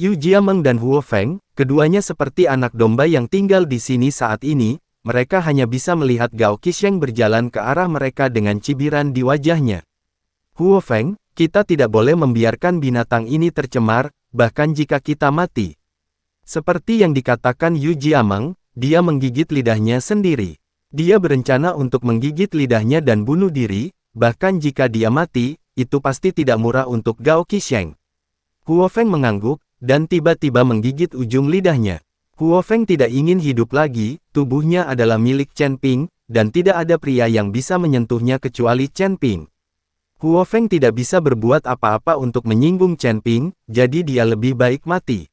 Yu Jiameng dan Huo Feng, keduanya seperti anak domba yang tinggal di sini saat ini, mereka hanya bisa melihat Gao Qisheng berjalan ke arah mereka dengan cibiran di wajahnya. Huo Feng, kita tidak boleh membiarkan binatang ini tercemar, bahkan jika kita mati. Seperti yang dikatakan Yu Jiameng, dia menggigit lidahnya sendiri. Dia berencana untuk menggigit lidahnya dan bunuh diri, bahkan jika dia mati, itu pasti tidak murah untuk Gao Qisheng. Huo Feng mengangguk, dan tiba-tiba menggigit ujung lidahnya. Huo Feng tidak ingin hidup lagi, tubuhnya adalah milik Chen Ping, dan tidak ada pria yang bisa menyentuhnya kecuali Chen Ping. Huo Feng tidak bisa berbuat apa-apa untuk menyinggung Chen Ping, jadi dia lebih baik mati.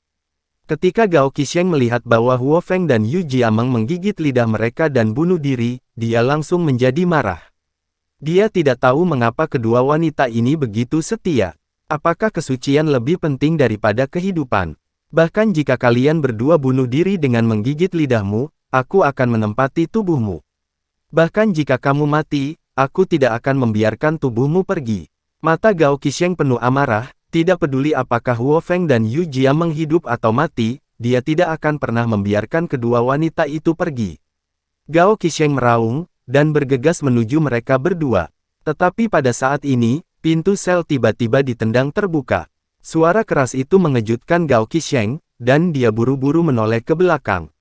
Ketika Gao Qisheng melihat bahwa Huo Feng dan Yu Jiameng menggigit lidah mereka dan bunuh diri, dia langsung menjadi marah. Dia tidak tahu mengapa kedua wanita ini begitu setia. Apakah kesucian lebih penting daripada kehidupan? Bahkan jika kalian berdua bunuh diri dengan menggigit lidahmu, aku akan menempati tubuhmu. Bahkan jika kamu mati, aku tidak akan membiarkan tubuhmu pergi. Mata Gao Qisheng penuh amarah, tidak peduli apakah Huo Feng dan Yu Jiameng hidup atau mati, dia tidak akan pernah membiarkan kedua wanita itu pergi. Gao Qisheng meraung, dan bergegas menuju mereka berdua. Tetapi pada saat ini, pintu sel tiba-tiba ditendang terbuka. Suara keras itu mengejutkan Gao Qisheng, dan dia buru-buru menoleh ke belakang.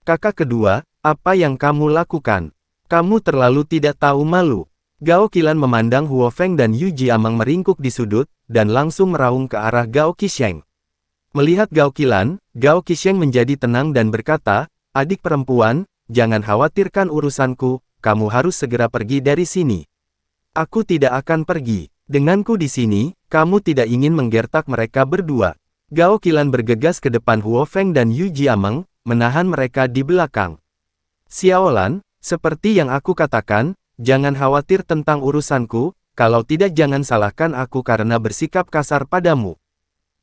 Kakak kedua, apa yang kamu lakukan? Kamu terlalu tidak tahu malu. Gao Qilan memandang Huo Feng dan Yu Jiameng meringkuk di sudut, dan langsung meraung ke arah Gao Qisheng. Melihat Gao Qilan, Gao Qisheng menjadi tenang dan berkata, adik perempuan, jangan khawatirkan urusanku, kamu harus segera pergi dari sini. Aku tidak akan pergi. Denganku di sini, kamu tidak ingin menggertak mereka berdua. Gao Qilan bergegas ke depan Huo Feng dan Yu Jiameng, menahan mereka di belakang. Xiaolan, seperti yang aku katakan, jangan khawatir tentang urusanku, kalau tidak jangan salahkan aku karena bersikap kasar padamu.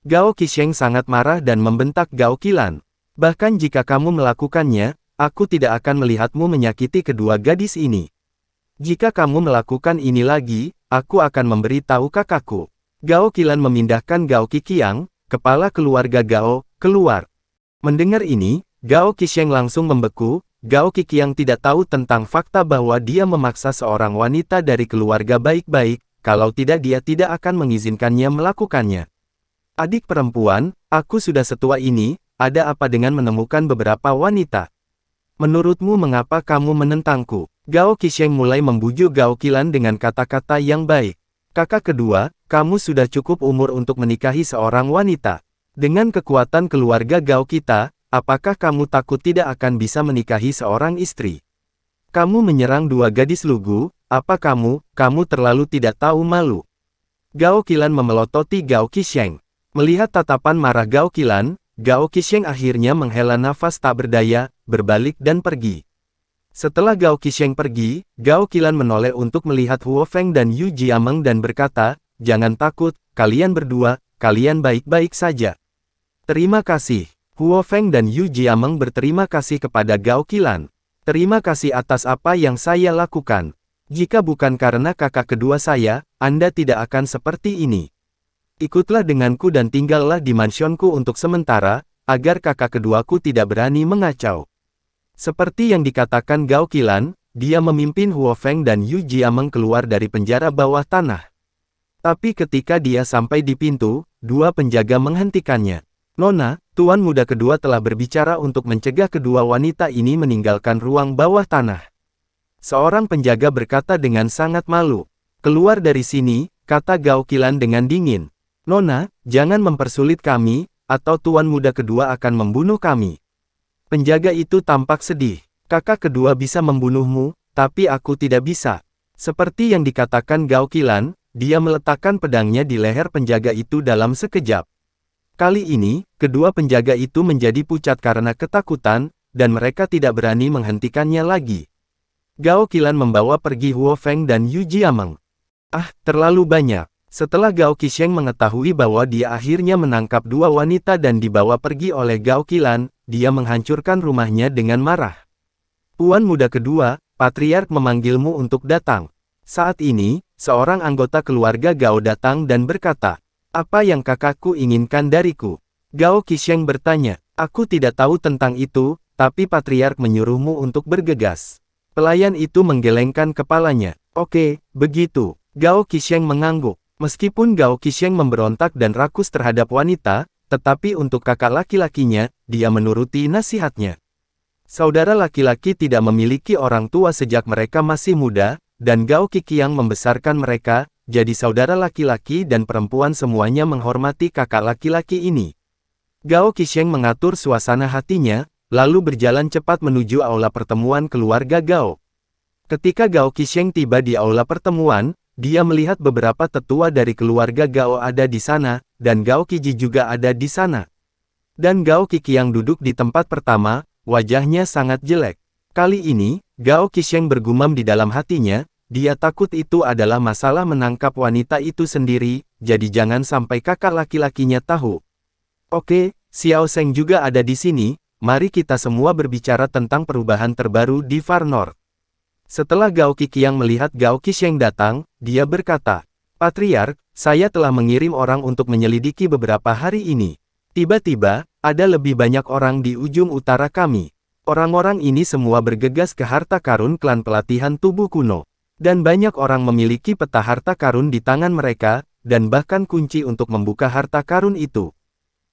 Gao Qisheng sangat marah dan membentak Gao Qilan. Bahkan jika kamu melakukannya, aku tidak akan melihatmu menyakiti kedua gadis ini. Jika kamu melakukan ini lagi, aku akan memberi tahu kakakku. Gao Qilan memindahkan Gao Qiqiang, kepala keluarga Gao, keluar. Mendengar ini, Gao Qisheng langsung membeku. Gao Qiqiang tidak tahu tentang fakta bahwa dia memaksa seorang wanita dari keluarga baik-baik, kalau tidak dia tidak akan mengizinkannya melakukannya. Adik perempuan, aku sudah setua ini, ada apa dengan menemukan beberapa wanita? Menurutmu mengapa kamu menentangku? Gao Qisheng mulai membujuk Gao Qilan dengan kata-kata yang baik. Kakak kedua, kamu sudah cukup umur untuk menikahi seorang wanita. Dengan kekuatan keluarga Gao kita, apakah kamu takut tidak akan bisa menikahi seorang istri? Kamu menyerang dua gadis lugu, apa kamu terlalu tidak tahu malu. Gao Qilan memelototi Gao Qisheng. Melihat tatapan marah Gao Qilan, Gao Qisheng akhirnya menghela nafas tak berdaya, berbalik dan pergi. Setelah Gao Qisheng pergi, Gao Qilan menoleh untuk melihat Huo Feng dan Yu Jiameng dan berkata, jangan takut, kalian berdua, kalian baik-baik saja. Terima kasih. Huo Feng dan Yu Jiameng berterima kasih kepada Gao Qilan. Terima kasih atas apa yang saya lakukan. Jika bukan karena kakak kedua saya, Anda tidak akan seperti ini. Ikutlah denganku dan tinggallah di mansionku untuk sementara, agar kakak keduaku tidak berani mengacau. Seperti yang dikatakan Gao Qilan, dia memimpin Huo Feng dan Yu Jiameng keluar dari penjara bawah tanah. Tapi ketika dia sampai di pintu, dua penjaga menghentikannya. Nona, tuan muda kedua telah berbicara untuk mencegah kedua wanita ini meninggalkan ruang bawah tanah. Seorang penjaga berkata dengan sangat malu. Keluar dari sini, kata Gao Qilan dengan dingin. Nona, jangan mempersulit kami, atau tuan muda kedua akan membunuh kami. Penjaga itu tampak sedih. Kakak kedua bisa membunuhmu, tapi aku tidak bisa. Seperti yang dikatakan Gao Qilan, dia meletakkan pedangnya di leher penjaga itu dalam sekejap. Kali ini, kedua penjaga itu menjadi pucat karena ketakutan, dan mereka tidak berani menghentikannya lagi. Gao Qilan membawa pergi Huo Feng dan Yu Jiameng. Ah, terlalu banyak. Setelah Gao Qisheng mengetahui bahwa dia akhirnya menangkap dua wanita dan dibawa pergi oleh Gao Qilan, dia menghancurkan rumahnya dengan marah. Puan muda kedua, Patriark memanggilmu untuk datang. Saat ini, seorang anggota keluarga Gao datang dan berkata, apa yang kakakku inginkan dariku? Gao Qisheng bertanya, aku tidak tahu tentang itu, tapi Patriark menyuruhmu untuk bergegas. Pelayan itu menggelengkan kepalanya. Oke, begitu. Gao Qisheng mengangguk. Meskipun Gao Qisheng memberontak dan rakus terhadap wanita, tetapi untuk kakak laki-lakinya, dia menuruti nasihatnya. Saudara laki-laki tidak memiliki orang tua sejak mereka masih muda, dan Gao Qiqiang membesarkan mereka, jadi saudara laki-laki dan perempuan semuanya menghormati kakak laki-laki ini. Gao Qisheng mengatur suasana hatinya, lalu berjalan cepat menuju aula pertemuan keluarga Gao. Ketika Gao Qisheng tiba di aula pertemuan, dia melihat beberapa tetua dari keluarga Gao ada di sana, dan Gao Qiji juga ada di sana. Dan Gao Qiqiang duduk di tempat pertama, wajahnya sangat jelek. Kali ini, Gao Qisheng bergumam di dalam hatinya, dia takut itu adalah masalah menangkap wanita itu sendiri, jadi jangan sampai kakak laki-lakinya tahu. Oke, Xiao Sheng juga ada di sini, mari kita semua berbicara tentang perubahan terbaru di Far North. Setelah Gao Qiqiang melihat Gao Qisheng datang, dia berkata, Patriark, saya telah mengirim orang untuk menyelidiki beberapa hari ini. Tiba-tiba, ada lebih banyak orang di ujung utara kami. Orang-orang ini semua bergegas ke harta karun klan pelatihan tubuh kuno. Dan banyak orang memiliki peta harta karun di tangan mereka, dan bahkan kunci untuk membuka harta karun itu.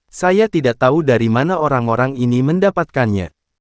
Saya tidak tahu dari mana orang-orang ini mendapatkannya.